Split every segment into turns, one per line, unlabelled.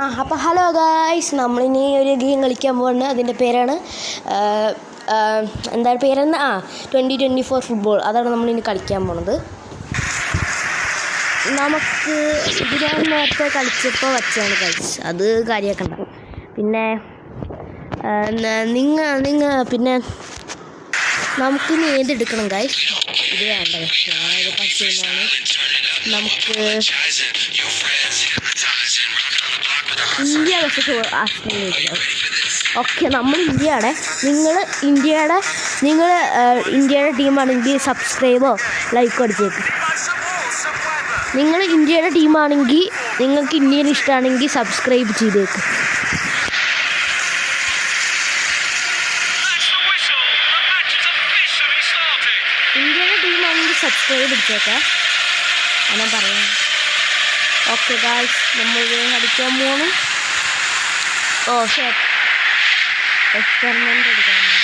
അപ്പോൾ hello guys, നമ്മളിനി ഒരു ഗെയിം കളിക്കാൻ പോകുന്നത്. അതിൻ്റെ പേരാണ് എന്താണ് പേരെന്ന് 2024 ഫുട്ബോൾ. അതാണ് നമ്മളിനി കളിക്കാൻ പോകുന്നത്. നമുക്ക് ഇത് ഞാൻ നേരത്തെ കളിച്ചപ്പോൾ വച്ചാണ് ഗൈസ്, അത് കാര്യമാക്കണ്ട. പിന്നെ പിന്നെ നമുക്കിനി ഏതെടുക്കണം ഗൈസ്? ഇത് വേണ്ട ഗൈസ്, ഞാനിത് കളിച്ചിരുന്നതാണ്. നമുക്ക് ഇന്ത്യ വെച്ച് ആസ്ട്രേലിയ. ഓക്കെ, നമ്മൾ ഇന്ത്യയുടെ ഇന്ത്യയുടെ ടീമാണെങ്കിൽ സബ്സ്ക്രൈബോ ലൈക്കോ അടിച്ചേക്ക്. നിങ്ങൾ ഇന്ത്യയുടെ ടീമാണെങ്കിൽ, നിങ്ങൾക്ക് ഇന്ത്യയിൽ ഇഷ്ടമാണെങ്കിൽ സബ്സ്ക്രൈബ് ചെയ്തേക്ക്. ഇന്ത്യയുടെ ടീമാണെങ്കിൽ സബ്സ്ക്രൈബ് അടിച്ചേക്കാം, ഞാൻ പറയാം. ഓക്കെ ഗായ്സ്, നമ്മൾ അടിക്കാൻ പോകണം. എക്സ്പെരിമെൻ്റ് എടുക്കാൻ പോകണം.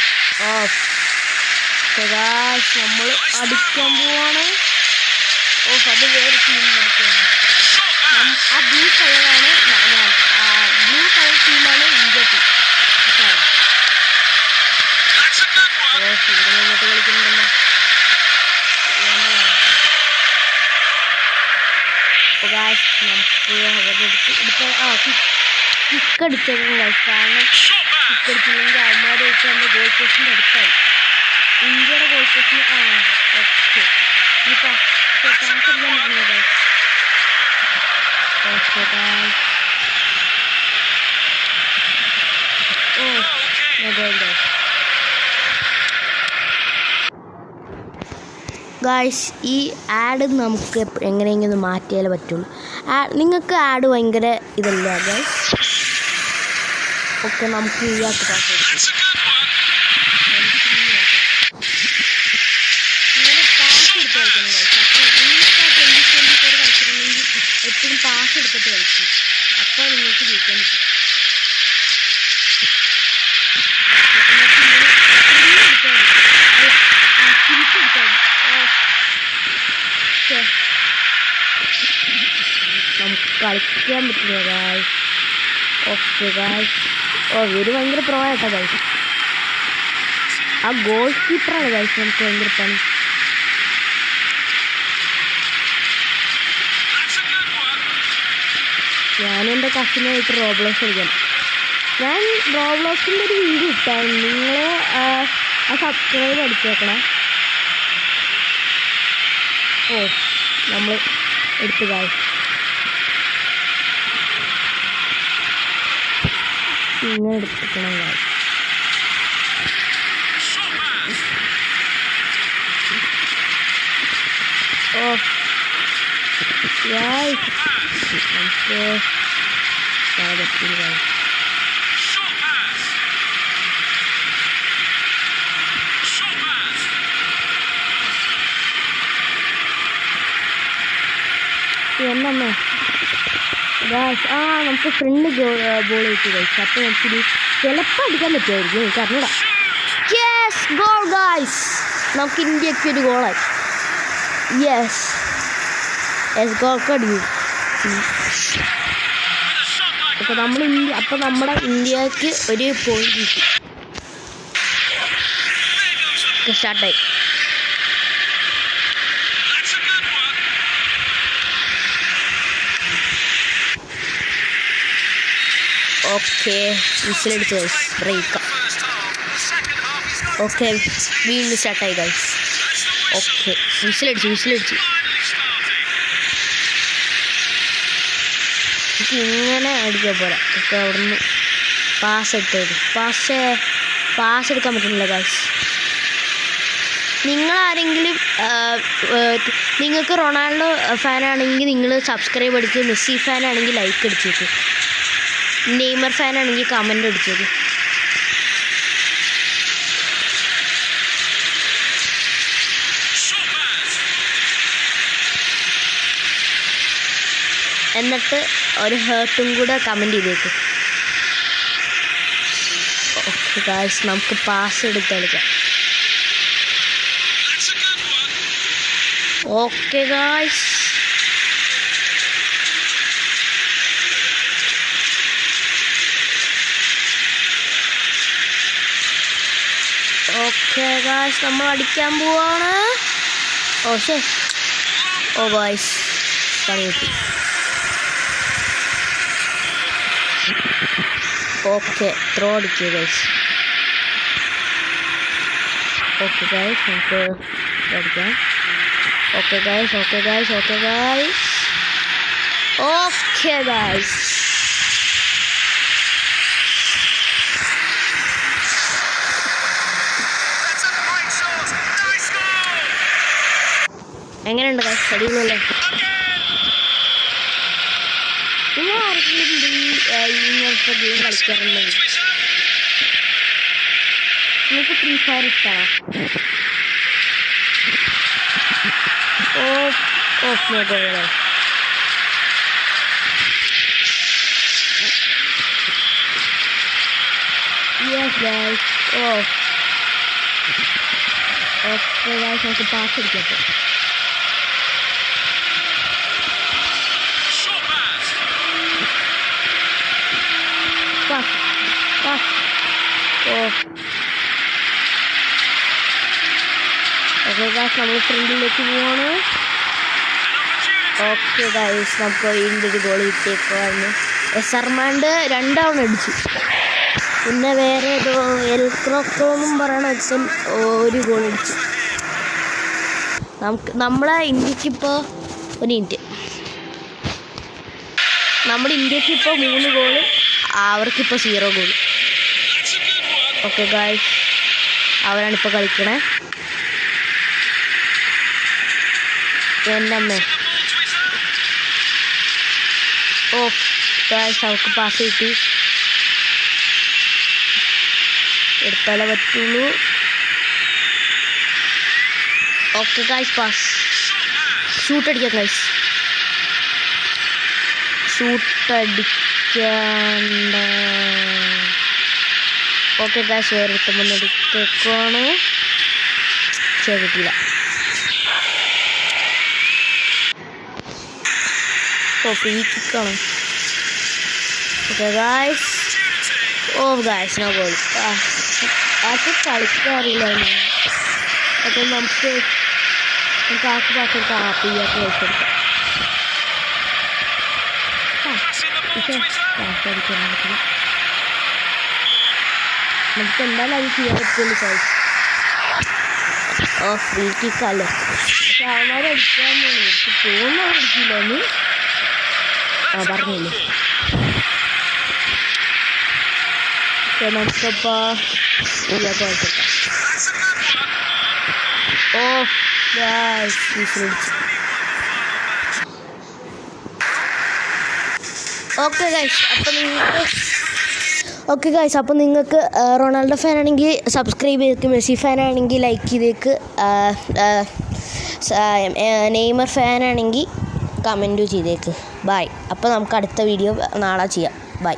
ഓക്കെ ഗായ്സ്, നമ്മൾ അടിക്കാൻ പോവാണ്. അത് വേറെ ടീം അടിക്കുകയാണ്. ആ ബ്ലൂ കളറാണ് ബ്ലൂ കളർ ടീമാണ് ഇന്ത്യ ടീം. ഇവിടെ നിന്നിട്ട് കളിക്കുന്നുണ്ടല്ലോ. അപ്പോൾ ഗായ്സ്, നമുക്ക് അവരുടെ കിക്ക് അടിച്ചേക്കും ഗായ്സ്. കാരണം കിക്ക് അടിച്ചില്ലെങ്കിൽ അവന്മാരെ വെച്ച് എൻ്റെ ഗോൾ പോസ്റ്റിൻ്റെ അടുത്തായി. ഇന്ത്യയുടെ ഗോൾ പോസ്റ്റിന് ഓക്കെ ഈ പാസ് എടുക്കാൻ പറ്റുന്നത് ഗായ്സ്. ഓക്കെ ഗായ്സ്, ഗായ്സ്, ഈ ആഡ് നമുക്ക് എങ്ങനെയെങ്കിലും മാറ്റിയാലേ പറ്റുള്ളൂ. നിങ്ങൾക്ക് ആഡ് ഭയങ്കര ഇതല്ല ഗായ്സ്. ഓക്കെ, നമുക്ക് ഇയാൾക്ക് പാസ് കൊടുക്കും. ഇങ്ങനെ പാസ് എടുത്ത് കളിക്കണം ഗായ്സ്. അപ്പോൾ നിങ്ങൾക്ക് 2024 കളിച്ചിട്ടുണ്ടെങ്കിൽ എപ്പോഴും പാസ് എടുത്തിട്ട് കളിക്കും. അപ്പോൾ നിങ്ങൾക്ക് ജയിക്കാൻ പറ്റും. നമുക്ക് കളിക്കാൻ പറ്റില്ല ഗായ്സ്. ഓക്കെ ഗായ്സ്, ഇവര് ഭയങ്കര പ്രോ ആയിട്ടാ ഗായ്സ്. ആ ഗോൾ കീപ്പറാണ് ഗായ്സ് നമുക്ക് ഭയങ്കര പണി. ഞാനെൻ്റെ കസിനായിട്ട് റോബ്ലോക്സ് കളിക്കണം. ഞാൻ റോബ്ലോക്സിൻ്റെ ഒരു വീഡിയോ ഇട്ടായിരുന്നു, നിങ്ങൾ ആ സബ്സ്ക്രൈബ് അടിച്ചേക്കണം. നമ്മൾ എടുത്തു ഗായ്സ്. ഇങ്ങനെ എടുക്കണം ഗായ്സ്. ഗായ്സ്, നമുക്ക് പറ്റില്ല ഗായ്സ്. എന്നമ്മേ ഗായ്സ്, നമുക്ക് ഫ്രണ്ട് ബോൾ കിട്ടി ഗായ്സ്. അപ്പോൾ നമുക്കിത് ചിലപ്പോൾ അടിക്കാൻ പറ്റുമായിരിക്കും, എനിക്ക് അറിഞ്ഞൂടാ. യെസ്, ഗോൾ ഗായ്സ്, നമുക്ക് ഇന്ത്യക്ക് ഒരു ഗോളായി. യെസ് ഗോൾക്ക് അടിക്കും. അപ്പോൾ നമ്മുടെ ഇന്ത്യക്ക് ഒരു പോയിന്റ് കിട്ടി. സ്റ്റാർട്ടായി. ഓക്കെ, വിസിലടിച്ച് ഗൈസ്, ബ്രേക്കാം. ഓക്കെ, വീണ്ടും സ്റ്റാർട്ടായി ഗൈസ്. ഓക്കെ, വിസിലടിച്ച് എനിക്ക് ഇങ്ങനെ അടിക്കാൻ പോരാ. ഓക്കെ, അവിടെ നിന്ന് പാസ് എടുക്കാൻ പറ്റുന്നില്ല ഗൈസ്. നിങ്ങളാരെങ്കിലും നിങ്ങൾക്ക് റൊണാൾഡോ ഫാനാണെങ്കിൽ നിങ്ങൾ സബ്സ്ക്രൈബ് അടിച്ച്, മെസ്സി ഫാനാണെങ്കിൽ ലൈക്ക് അടിച്ചേക്ക്, നെയ്മർ ഫാനാണെങ്കിൽ കമൻ്റ് അടിച്ചത്. എന്നിട്ട് ഒരു ഹേർട്ടും കൂടെ കമൻ്റ് ചെയ്തേക്ക്. ഓക്കെ ഗായ്സ്, നമുക്ക് പാസ് എടുത്ത് കളിക്കാം. ഓക്കെ ഗായ്സ്, ഓക്കെ ഗായ്സ് നമ്മൾ അടിക്കാൻ പോവാണ്. ഓ ശരി. ഓ ഗായ്സ് പണി കിട്ടി. ഓക്കെ ത്രോ അടിക്കുക ഗായ്സ്. ഓക്കെ ഗായ്സ് നമുക്ക് അടിക്കാം. Okay guys okay guys okay guys okay guys. എങ്ങനെയുണ്ട് ഗായ്സ്? അടിപൊളിയല്ലേ? നിങ്ങൾ ആരെങ്കിലും ഇങ്ങനത്തെ ഗെയിം കളിക്കാറുണ്ടെങ്കിൽ നിങ്ങൾക്ക് ഫ്രീ ഫയർ ഇഷ്ടമാണോ? ഓഫ് നോക്കുക. Yes guys. ഓക്കെ ഗായ്സ് നമുക്ക് പാസ് അടിക്കട്ടെ. ഓക്കെ ഗായ്സ് നമ്മൾ ഫ്രണ്ടിലേക്ക് പോവാണ്. ഓക്കെ ഗായ്സ് നമുക്ക് ഇതിൻ്റെ ഒരു ഗോൾ കിട്ടിയേക്കുവായിരുന്നു. എസർമാൻഡ് 2 തവണ അടിച്ചു. പിന്നെ വേറെ ഏതോ എൽക്രോക്കോന്നും പറയണ അച്ഛൻ 1 ഗോൾ അടിച്ചു. നമ്മളെ ഇന്ത്യക്കിപ്പോൾ 1 മിനിറ്റ്. നമ്മുടെ ഇന്ത്യക്കിപ്പോൾ 3 ഗോള്, അവർക്കിപ്പോൾ 0 ഗോള്. ഓക്കെ ഗായ്സ് അവരാണിപ്പോൾ കളിക്കണേ. എന്നമ്മേ ഗായ്സ് അവർക്ക് പാസ് കിട്ടി. എടുത്താലേ പറ്റുള്ളൂ. Okay guys pass. ഷൂട്ട് അടിക്കാം ഗായ്സ്. ഷൂട്ട് അടിക്കണ്ട. ഓക്കെ ഗായ്സ് വേറെ എടുത്തുമ്പോൾ എടുത്തേക്കുവാണ്. ശരി കിട്ടിയില്ല. ഫ്രീ കിക്കാണ്. Okay guys guys no goal. അത് കളിക്കാറില്ലായിരുന്നു. അപ്പം നമുക്ക് ആക്ക് പാസ്സെടുത്ത് ആപ്പിയൊക്കെ വെച്ചെടുക്കാം. പാസ്സടിക്കാൻ പറ്റില്ല. നമുക്ക് എന്തായാലും അത് ചെയ്യാൻ പറ്റുള്ളൂ ഗായ്സ്. ഫ്രീ കിക്കല്ലേ. പക്ഷെ അവന്മാരടിക്കാൻ പോകുന്നു. എനിക്ക് തോന്നുന്നു അടിക്കില്ലെന്ന് പറഞ്ഞില്ലേ. നമുക്കിപ്പോൾ ഇതിലേക്ക് വെച്ചേക്കാം. ഓക്കെ ഗായ്സ് അപ്പോൾ നിങ്ങൾക്ക് റൊണാൾഡോ ഫാൻ ആണെങ്കിൽ സബ്സ്ക്രൈബ് ചെയ്തേക്ക്. മെസ്സി ഫാൻ ആണെങ്കിൽ ലൈക്ക് ചെയ്തേക്ക്. നെയ്മർ ഫാൻ ആണെങ്കിൽ കമൻറ്റും ചെയ്തേക്ക്. ബൈ. അപ്പോൾ നമുക്ക് അടുത്ത വീഡിയോ നാളെ ചെയ്യാം. ബൈ.